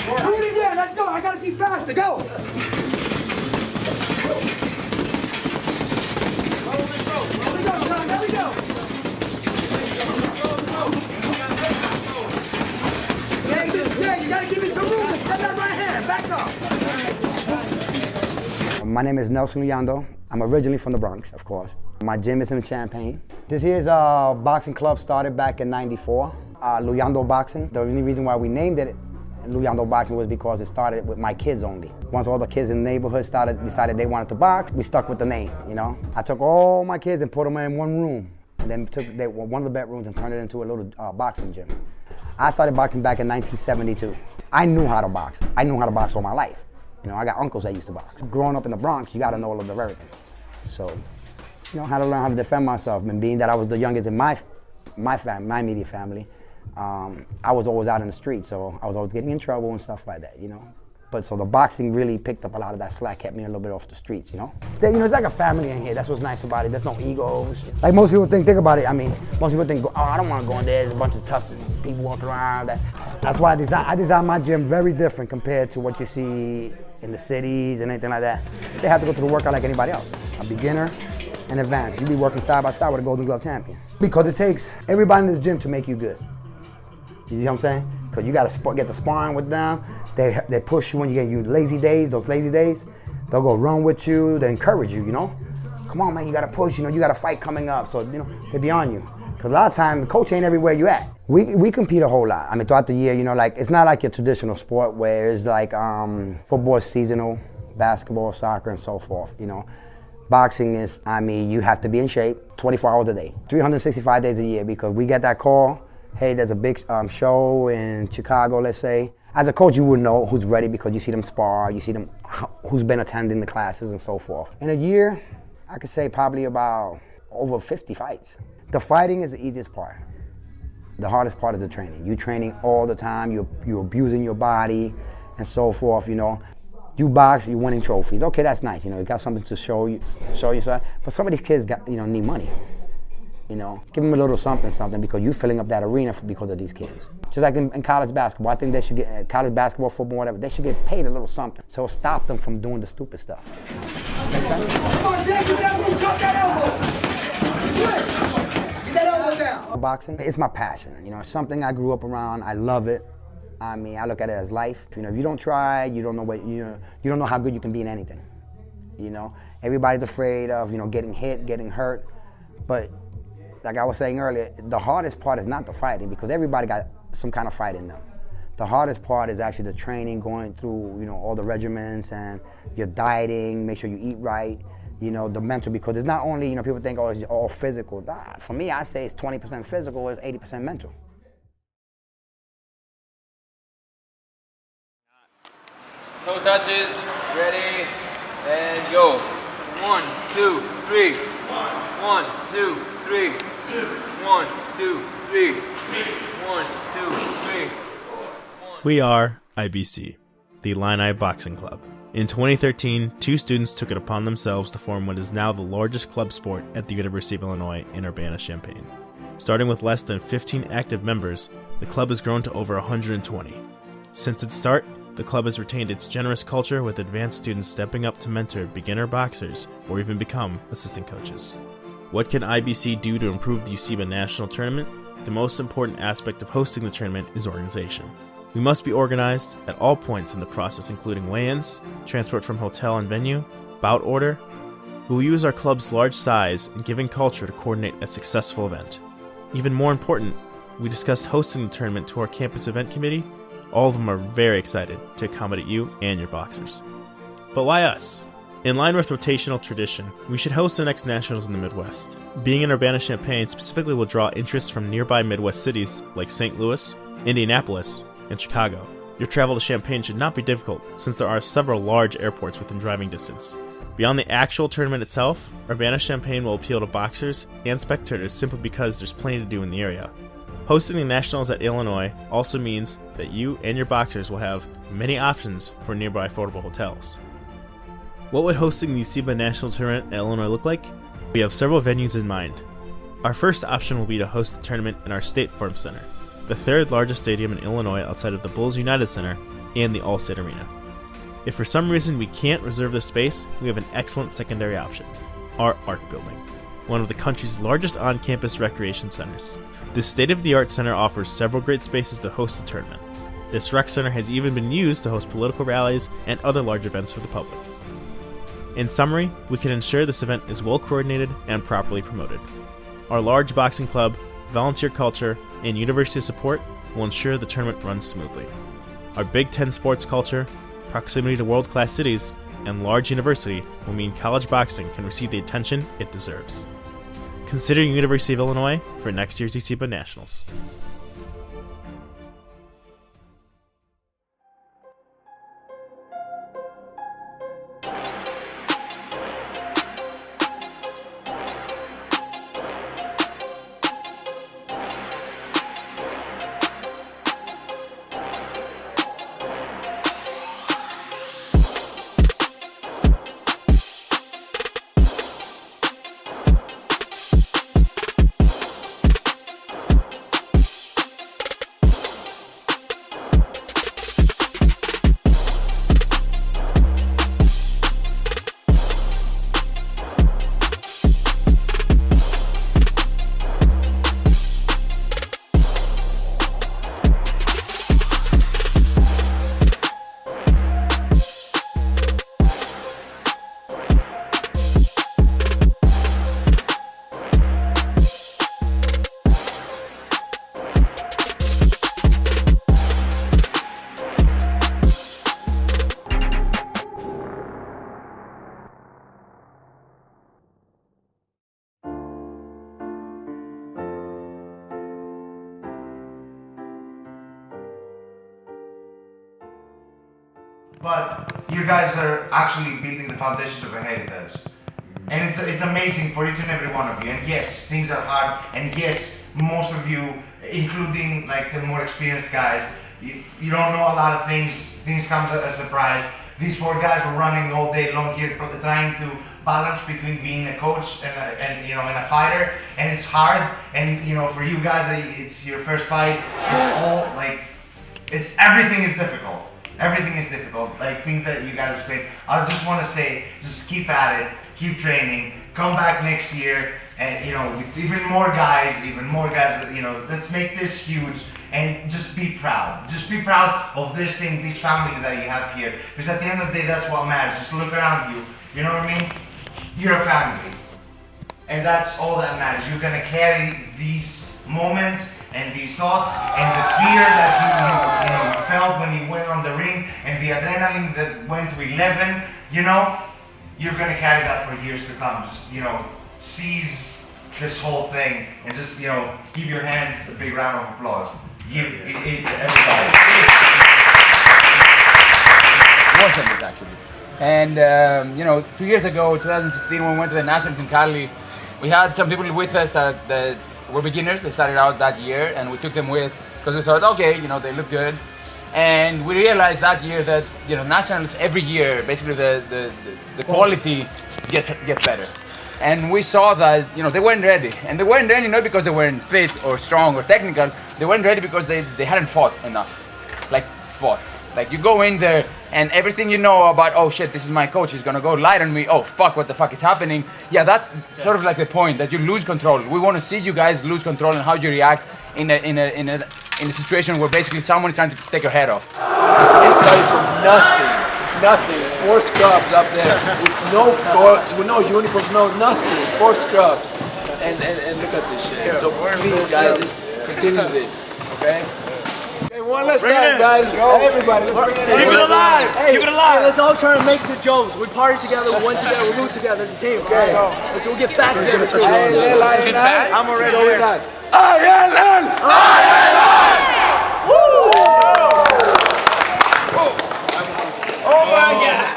Do it again. Let's go. I gotta see faster. Go. There we go, son. There we go. Jay, you gotta give me some room. Set that right hand. Back up. My name is Nelson Luyando. I'm originally from the Bronx, of course. My gym is in Champaign. This here's a boxing club started back in '94, Luyando Boxing. The only reason why we named it Luyando Boxing was because it started with my kids only. Once all the kids in the neighborhood decided they wanted to box, we stuck with the name, you know? I took all my kids and put them in one room, and then took one of the bedrooms and turned it into a little boxing gym. I started boxing back in 1972. I knew how to box. I knew how to box all my life. You know, I got uncles that used to box. Growing up in the Bronx, you gotta know a little bit of everything. So, you know, how to learn how to defend myself. And being that I was the youngest in my immediate family, I was always out in the street, so I was always getting in trouble and stuff like that, you know. But so the boxing really picked up a lot of that slack, kept me a little bit off the streets, you know. You know, it's like a family in here. That's what's nice about it. There's no egos. Like most people think about it. I mean, most people think, oh, I don't want to go in there. There's a bunch of tough people walking around. That's why I designed my gym very different compared to what you see in the cities and anything like that. They have to go through the workout like anybody else. A beginner and advanced. You be working side by side with a Golden Glove champion. Because it takes everybody in this gym to make you good. You see what I'm saying? Because you got to get the sparring with them. They push you when you get lazy days, those lazy days. They'll go run with you, they encourage you, you know? Come on, man, you got to push, you know, you got a fight coming up. So, you know, they be on you. Because a lot of times, the coach ain't everywhere you at. We compete a whole lot. I mean, throughout the year, you know, like, it's not like your traditional sport where it's like football is seasonal, basketball, soccer, and so forth, you know. Boxing is, I mean, you have to be in shape 24 hours a day, 365 days a year, because we get that call, hey, there's a big show in Chicago, let's say. As a coach, you would know who's ready because you see them spar, you see them who's been attending the classes and so forth. In a year, I could say probably about over 50 fights. The fighting is the easiest part. The hardest part is the training. You training all the time, you're abusing your body and so forth, you know. You box, you're winning trophies. Okay, that's nice, you know, you got something to show yourself. But some of these kids need money. You know, give them a little something because you're filling up that arena because of these kids. Just like in college basketball, I think they should get, college basketball, football, whatever, they should get paid a little something. So it'll stop them from doing the stupid stuff. Make sense? Come on, Jay, you got to drop that elbow. Get that elbow down. Boxing, it's my passion. You know, it's something I grew up around. I love it. I mean, I look at it as life. You know, if you don't try, you don't know you don't know how good you can be in anything. You know, everybody's afraid of, you know, getting hit, getting hurt, but like I was saying earlier, the hardest part is not the fighting because everybody got some kind of fight in them. The hardest part is actually the training, going through, you know, all the regimens and your dieting, make sure you eat right, you know, the mental, because it's not only, you know, people think, oh, it's all physical. For me, I say it's 20% physical, it's 80% mental. Toe touches, ready, and go. 1, 2, 3. 1, 2, 3. 1, 2, 3. 1, 2, 3. We are IBC, the Illini Boxing Club. In 2013, 2 students took it upon themselves to form what is now the largest club sport at the University of Illinois in Urbana-Champaign. Starting with less than 15 active members, the club has grown to over 120. Since its start, the club has retained its generous culture with advanced students stepping up to mentor beginner boxers or even become assistant coaches. What can IBC do to improve the USIBA National Tournament? The most important aspect of hosting the tournament is organization. We must be organized at all points in the process, including weigh-ins, transport from hotel and venue, bout order. We will use our club's large size and giving culture to coordinate a successful event. Even more important, we discussed hosting the tournament to our campus event committee. All of them are very excited to accommodate you and your boxers. But why us? In line with rotational tradition, we should host the next Nationals in the Midwest. Being in Urbana-Champaign specifically will draw interest from nearby Midwest cities like St. Louis, Indianapolis, and Chicago. Your travel to Champaign should not be difficult since there are several large airports within driving distance. Beyond the actual tournament itself, Urbana-Champaign will appeal to boxers and spectators simply because there's plenty to do in the area. Hosting the Nationals at Illinois also means that you and your boxers will have many options for nearby affordable hotels. What would hosting the USIBA National Tournament at Illinois look like? We have several venues in mind. Our first option will be to host the tournament in our State Farm Center, the third largest stadium in Illinois outside of the Bulls United Center and the Allstate Arena. If for some reason we can't reserve the space, we have an excellent secondary option, our ARC building, one of the country's largest on-campus recreation centers. This state-of-the-art center offers several great spaces to host the tournament. This rec center has even been used to host political rallies and other large events for the public. In summary, we can ensure this event is well coordinated and properly promoted. Our large boxing club, volunteer culture, and university support will ensure the tournament runs smoothly. Our Big Ten sports culture, proximity to world-class cities, and large university will mean college boxing can receive the attention it deserves. Consider University of Illinois for next year's USIBA Nationals. But you guys are actually building the foundations of a heritage. And it's amazing for each and every one of you. And yes, things are hard. And yes, most of you, including like the more experienced guys, you don't know a lot of things. Things come as a surprise. These 4 guys were running all day long here, trying to balance between being a coach and a fighter. And it's hard. And for you guys, it's your first fight. It's all like, everything is difficult. Everything is difficult, like things that you guys explained. I just want to say, just keep at it, keep training, come back next year, and with even more guys, let's make this huge, and just be proud. Just be proud of this thing, this family that you have here, because at the end of the day, that's what matters. Just look around you, you know what I mean? You're a family, and that's all that matters. You're gonna carry these moments and these thoughts and the fear that you felt when you went on the ring and the adrenaline that went to 11, you're gonna carry that for years to come. Just, seize this whole thing and just, give your hands a big round of applause. Give everybody. Most of it actually. And 2 years ago, 2016, when we went to the Nationals in Cali, we had some people with us that were beginners. They started out that year, and we took them with because we thought, okay, they look good. And we realized that year that Nationals every year, basically the quality gets better. And we saw that they weren't ready, and they weren't ready not because they weren't fit or strong or technical. They weren't ready because they hadn't fought enough, Like you go in there and everything you know about, oh shit, this is my coach, he's gonna go light on me, oh fuck, what the fuck is happening? Yeah, that's sort of like the point, that you lose control. We want to see you guys lose control and how you react in a situation where basically someone is trying to take your head off. It started from nothing. 4 scrubs up there with no uniforms, no nothing. 4 scrubs, and look at this shit. So please, guys, just continue this, okay? Okay, one last time, guys. Go. Everybody, let's bring it in. Keep it alive. Hey, keep it alive. Hey, let's all try to make the jumps. We party together, we win together, we lose together as a team. Okay. Let's go get fat together too. Hey, I'm already there. Woo! Oh my God.